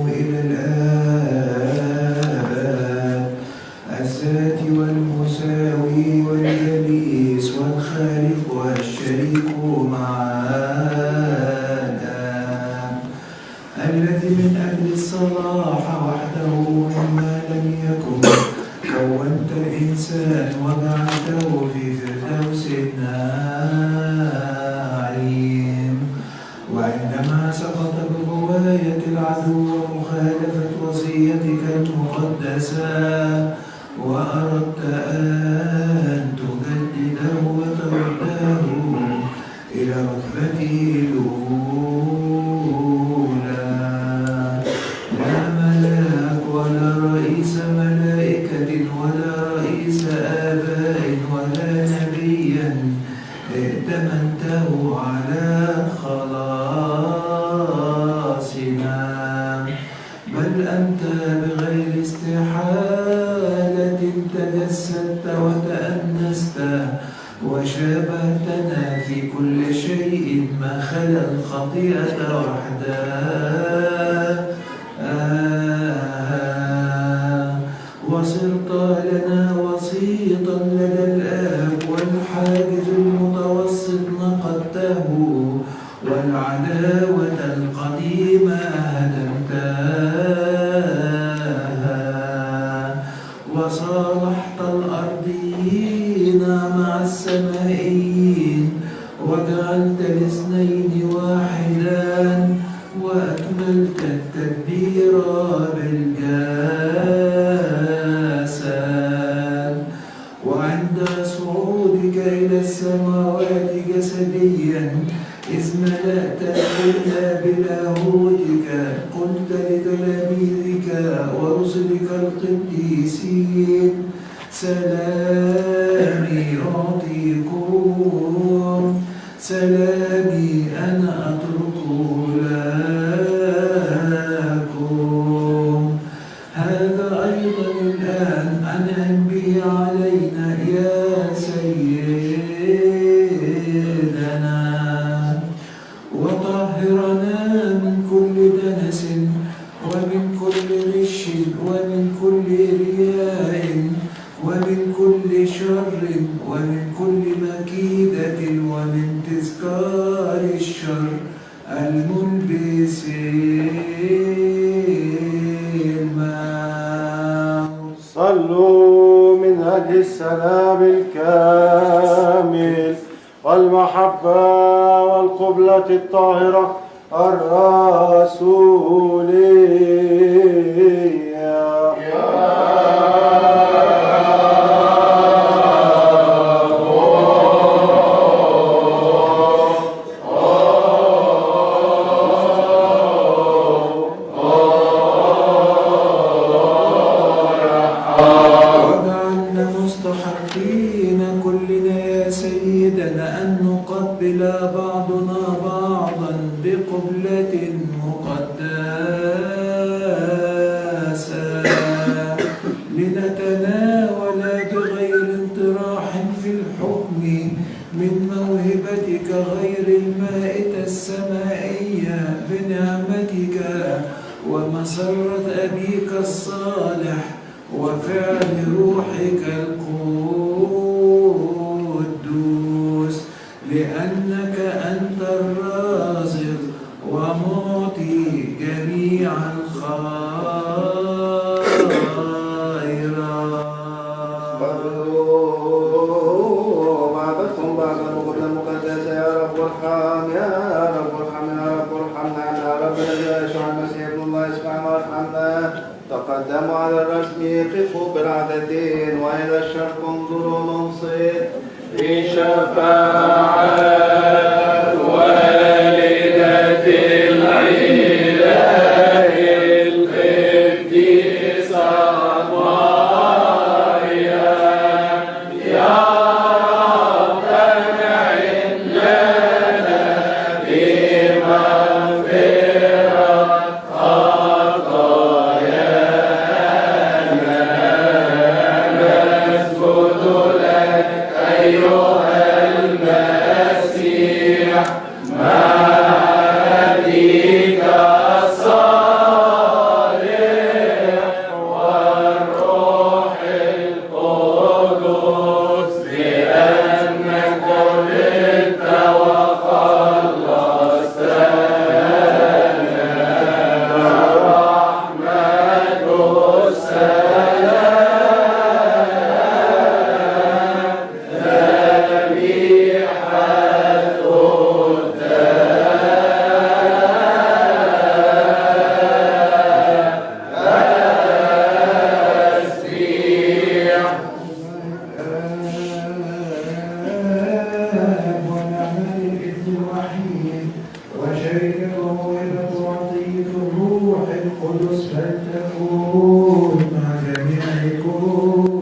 إلى الآباد الذات والمساوي والجليس والخالق والشريك معانا الذي من أجل الصلاح وحده مما لم يكن كونت الإنسان وجعلته في فردوس النعيم وعندما سقط بغواية العدو ومخالفة وصيتك المقدسة وأردت أن تجدده وترده إلى رتبته الأولى لا ملاك ولا رئيس ملائكة ولا رئيس آباء ولا نبيا ائتمنته على خلاصنا بل أنت بغير استحالة تجسدت وتأنست وشابهتنا في كل شيء ما خلا الخطيئة وحدها وصرت لنا وسيطا لدى الآب والحاجز المتوسط نقضته والعداوة القديمة هدمتها وصالحت الأرضيين مع السمائيين وجعلت الاثنين واحدا وأكملت التدبير بالجسد وعند صعودك إلى السماوات جسديا إذ ملأت الكل بلاهوتك قلت لتلاميذك ورسلك القديسين سلامي أعطيكم سلامي أنا أترك لكم هذا أيضا الآن أنعم به علينا يا سيدنا وطهرنا من كل دنس ومن كل غش ومن كل رياء ومن كل شر ومن كل مكيدة ومن تذكار الشر الملبس الموت صلوا من أجل السلام الكامل والمحبة والقبلة الطاهرة الرسولية وجعلنا مستحقين كلنا يا سيدنا أن نقبل بعضنا بعضا بقبلة مقدسة لنتناول بغير انطراح في الحكم من موهبتك غير المائتة السمائية بنعمتك ومسرة أبيك الصالح وفعل روحك القدوس لأنك أنت الرازق ومعطي جميع الخيرات بعضكم بعضا وقبل المقدسة يا رب ارحم يا رب ارحم يا رب ارحمنا يا رب يسوع المسيح ابن الله اسمعنا وارحمنا تقدموا على الرسم قفوا برعدتين وإلى الشرق انظروا منصت في شفاعة والدة الإله القديسة مريم يا رب انعم لنا بمغفرة خطايانا نسجد لك أيها المسيح والروح القدس فلتكن مع جميعكم.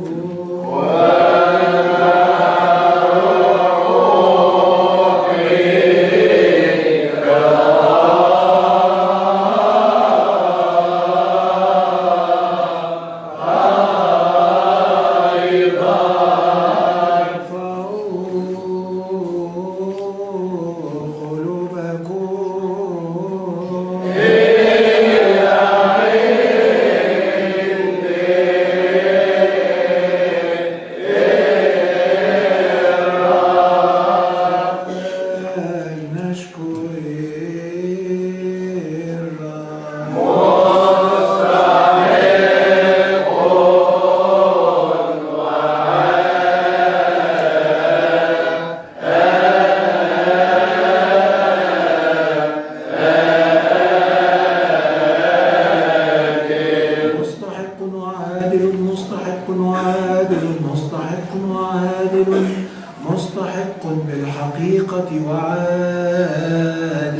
مستحق بالحقيقة وعادل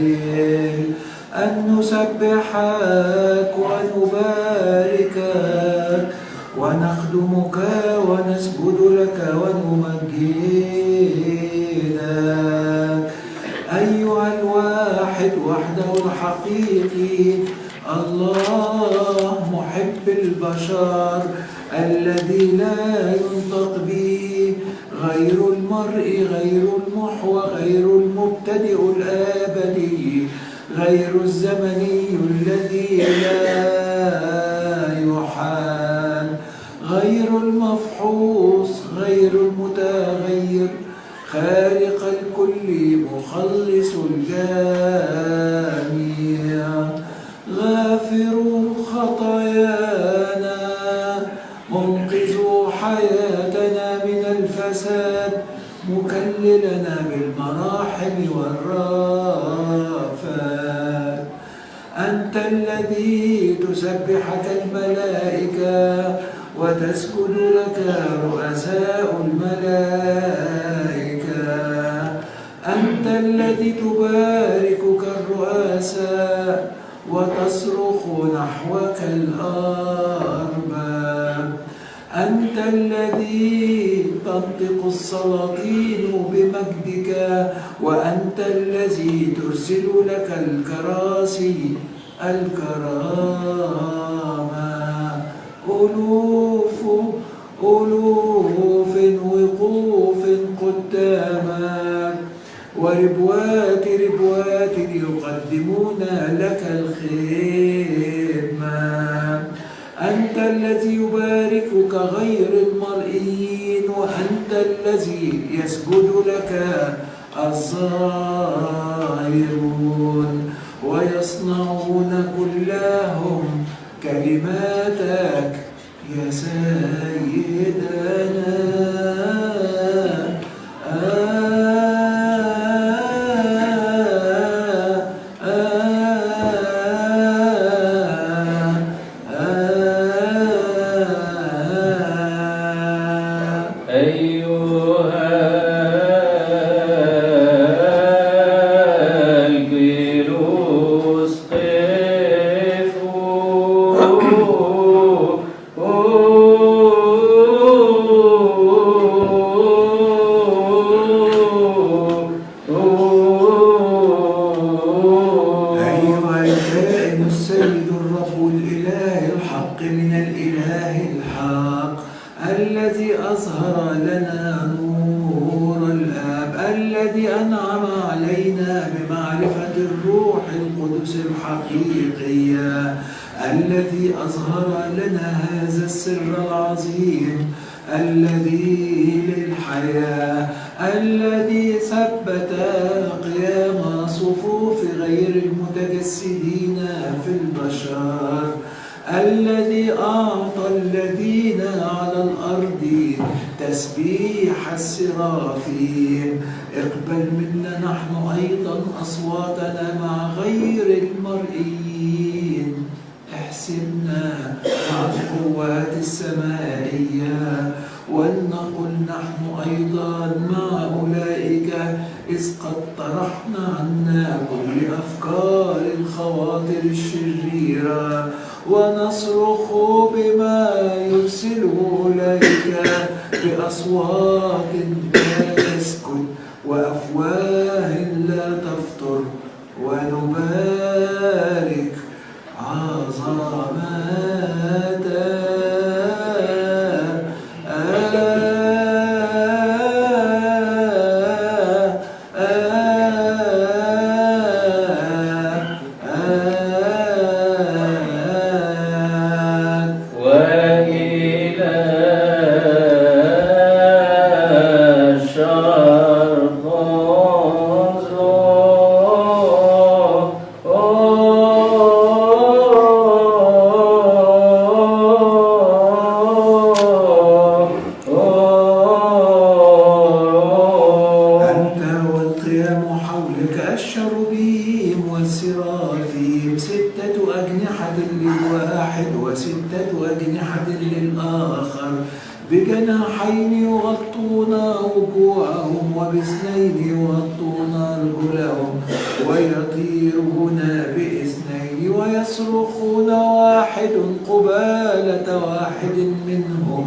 أن نسبحك ونباركك ونخدمك ونسجد لك ونمجدك أيها الواحد وحده الحقيقي الله محب البشر الذي لا ينطق به غير المرء غير المحوى غير المبتدئ الآبدي غير الزمني الذي لا يحال غير المفحوص غير المتغير خالق الكل مخلص الجميع غافر خطايانا منقذ حياتنا من الفساد مكللنا بالمراحم والرافات أنت الذي تسبحك الملائكة وتسجد لك رؤساء الملائكة أنت الذي تباركك الرؤساء وتصرخ نحوك الأرباب أنت الذي تنطق السلاطين بمجدك وأنت الذي ترسل لك الكراسي الكرامة ألوف وقوف قدامك وربوات يقدمون لك الخدمة أنت الذي يباركك غير المرئيين وأنت الذي يسجد لك الظاهرون ويصنعون كلهم كلماتك يا سيدنا الذي أظهر لنا نور الآب الذي أنعم علينا بمعرفة الروح القدس الحقيقية الذي أظهر لنا هذا السر العظيم الذي للحياة الذي ثبت قيام صفوف غير المتجسدين في البشر الذي أعطى الذين على الأرض تسبيح السرافيم اقبل منا نحن أيضا أصواتنا مع غير المرئيين حسبنا مع القوات السمائية، ولنقل نحن أيضا مع أولئك إذ قد طرحنا عنا كل أفكار الخواطر الشريرة، ونصرخ بما يرسله أولئك بأصوات لا تسكت وأفواه لا تفطر، ونبارك عظمات الشربيم والسرافيم، 6 أجنحة للواحد و6 أجنحة للآخر، بجناحين يغطون وجوههم وب2 يغطون أرجلهم، ويطيرون ب2 ويصرخون واحد قبالة واحد منهم،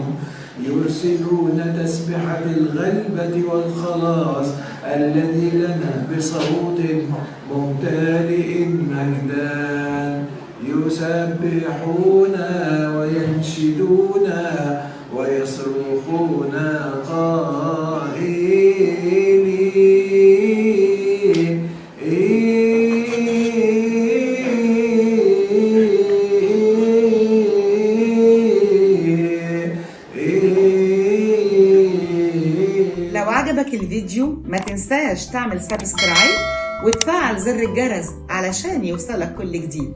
يرسلون تسبحة الغلبة والخلاص الذي لنا بصوت ممتلئ مجدا، يسبحون وينشدون ويصرخون قائلين لو عجبك الفيديو ما تنساش تعمل سبسكرايب وتفعل زر الجرس علشان يوصلك كل جديد.